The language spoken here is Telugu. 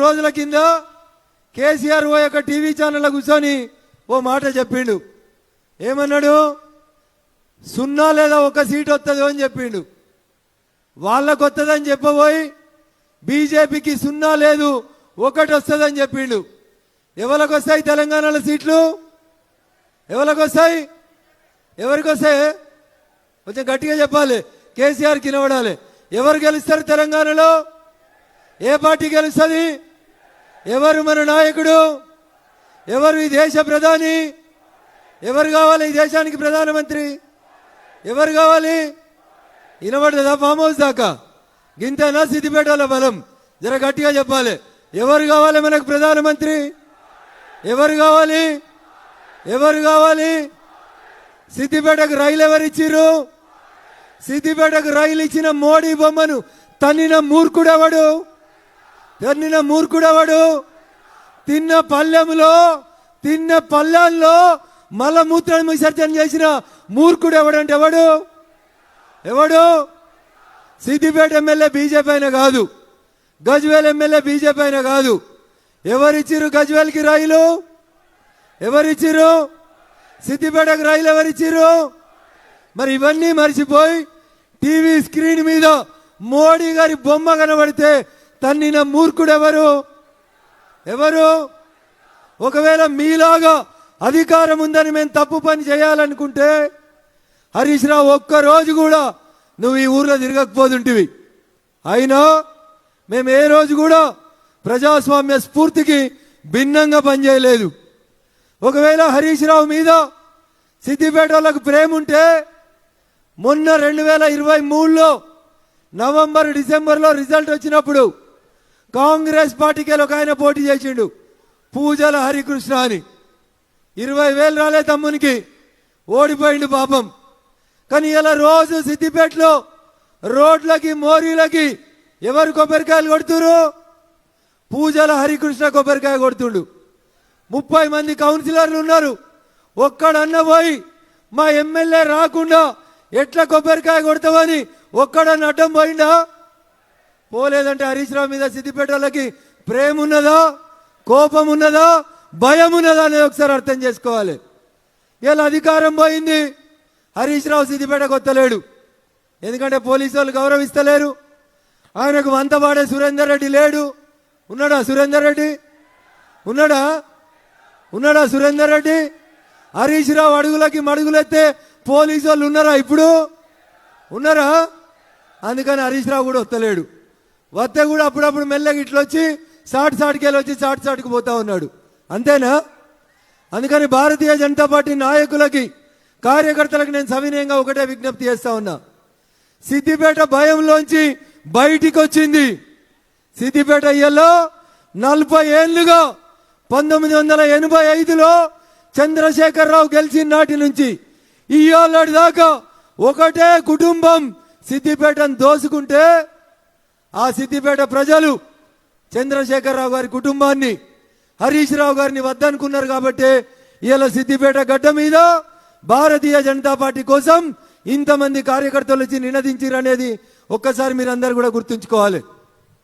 రోజుల కింద కేసీఆర్ ఓ యొక్క టీవీ ఛానల్లో కూర్చొని ఓ మాట చెప్పిండు. ఏమన్నాడు? 0 లేదా 1 సీట్ వస్తుంది అని చెప్పిండు. వాళ్ళకు వస్తుందని చెప్పబోయి బీజేపీకి 0 లేదు 1 వస్తుందని చెప్పిండు. ఎవరికి వస్తాయి తెలంగాణలో సీట్లు? ఎవరికి వస్తాయి? ఎవరికి వస్తాయి? కొంచెం గట్టిగా చెప్పాలి, కేసీఆర్కి వినబడాలి. ఎవరు గెలుస్తారు తెలంగాణలో? ఏ పార్టీ గెలుస్తుంది? ఎవరు మన నాయకుడు? ఎవరు ఈ దేశ ప్రధాని? ఎవరు కావాలి ఈ దేశానికి ప్రధానమంత్రి? ఎవరు కావాలి? వినబడుతుందా? ఫామ్ హౌస్ దాకా గింతనా సిద్దిపేటలో బలం? జర గట్టిగా చెప్పాలి. ఎవరు కావాలి మనకు ప్రధానమంత్రి? ఎవరు కావాలి? ఎవరు కావాలి? సిద్దిపేటకు రైలు ఎవరిచ్చిర్రు? సిద్దిపేటకు రైలు ఇచ్చిన మోడీ బొమ్మను తన్నిన మూర్ఖుడెవడు? తన్నిన మూర్ఖుడెవడు? తిన్న పల్లెల్లో మలమూత్ర విసర్జన చేసిన మూర్ఖుడు ఎవడంటే ఎవడు? ఎవడు? సిద్దిపేట ఎమ్మెల్యే బీజేపీ అయినా కాదు, గజ్వేల్ ఎమ్మెల్యే బీజేపీ అయినా కాదు. ఎవరిచ్చిర్రు గజ్వేల్కి రైలు? ఎవరిచ్చిర్రు? సిద్దిపేటకు రైలు ఎవరిచ్చిర్రు? మరి ఇవన్నీ మర్చిపోయి టీవీ స్క్రీన్ మీద మోడీ గారి బొమ్మ కనబడితే తన్నిన మూర్ఖుడు ఎవరు? ఎవరు? ఒకవేళ మీలాగా అధికారం ఉందని మేము తప్పు పని చేయాలనుకుంటే హరీష్ రావు ఒక్కరోజు కూడా నువ్వు ఈ ఊర్లో తిరగకపోతుంటివి. అయినా మేము ఏ రోజు కూడా ప్రజాస్వామ్య స్ఫూర్తికి భిన్నంగా పనిచేయలేదు. ఒకవేళ హరీష్ రావు మీద సిద్దిపేట వాళ్ళకు ప్రేమ ఉంటే మొన్న 2023లో నవంబర్ డిసెంబర్లో రిజల్ట్ వచ్చినప్పుడు కాంగ్రెస్ పార్టీకి ఒక ఆయన పోటీ చేసిండు, పూజల హరికృష్ణ అని. 20,000 రాలే తమ్మునికి, ఓడిపోయిండు పాపం. కానీ ఇలా రోజు సిద్దిపేటలో రోడ్లకి మోరీలకి ఎవరు కొబ్బరికాయలు కొడుతురు? పూజల హరికృష్ణ కొబ్బరికాయ కొడుతుండు. 30 మంది కౌన్సిలర్లు ఉన్నారు. ఒక్కడన్న పోయి మా ఎమ్మెల్యే రాకుండా ఎట్లా కొబ్బరికాయ కొడతామని ఒక్కడన్న అడ్డం పోయిందా? పోలేదంటే హరీష్ రావు మీద సిద్దిపేట వాళ్ళకి ప్రేమ ఉన్నదా, కోపం ఉన్నదా, భయం ఉన్నదా అనేది ఒకసారి అర్థం చేసుకోవాలి. ఇలా అధికారం పోయింది, హరీష్ రావు సిద్దిపేటకు వస్తలేడు. ఎందుకంటే పోలీసు వాళ్ళు గౌరవిస్తలేరు. ఆయనకు వంతపాడే సురేందర్ రెడ్డి లేడు. ఉన్నాడా సురేందర్ రెడ్డి? ఉన్నాడా? ఉన్నాడా సురేందర్ రెడ్డి? హరీష్ రావు అడుగులకి మడుగులెత్తే పోలీసు వాళ్ళు ఉన్నారా? ఇప్పుడు ఉన్నారా? అందుకని హరీష్ రావు కూడా వస్తలేడు. వస్తే కూడా అప్పుడప్పుడు మెల్లగా ఇట్లా వచ్చి సాటికెళ్ళి వచ్చి సాటికి పోతా ఉన్నాడు. అంతేనా? అందుకని భారతీయ జనతా పార్టీ నాయకులకి కార్యకర్తలకు నేను సవినయంగా ఒకటే విజ్ఞప్తి చేస్తా ఉన్నా. సిద్దిపేట భయంలోంచి బయటికి వచ్చింది. సిద్దిపేట ఇయ్యలో 40 ఏళ్లుగా 1985లో చంద్రశేఖరరావు గెలిచిన నాటి నుంచి ఇయ్యాల దాకా ఒకటే కుటుంబం సిద్దిపేటను దోసుకుంటే ఆ సిద్దిపేట ప్రజలు చంద్రశేఖరరావు గారి కుటుంబాన్ని, హరీష్ రావు గారిని వద్దనుకున్నారు. కాబట్టి ఇలా సిద్దిపేట గడ్డ మీద భారతీయ జనతా పార్టీ కోసం ఇంతమంది కార్యకర్తలు వచ్చి నినదించారు అనేది ఒక్కసారి మీరందరూ కూడా గుర్తుంచుకోవాలి.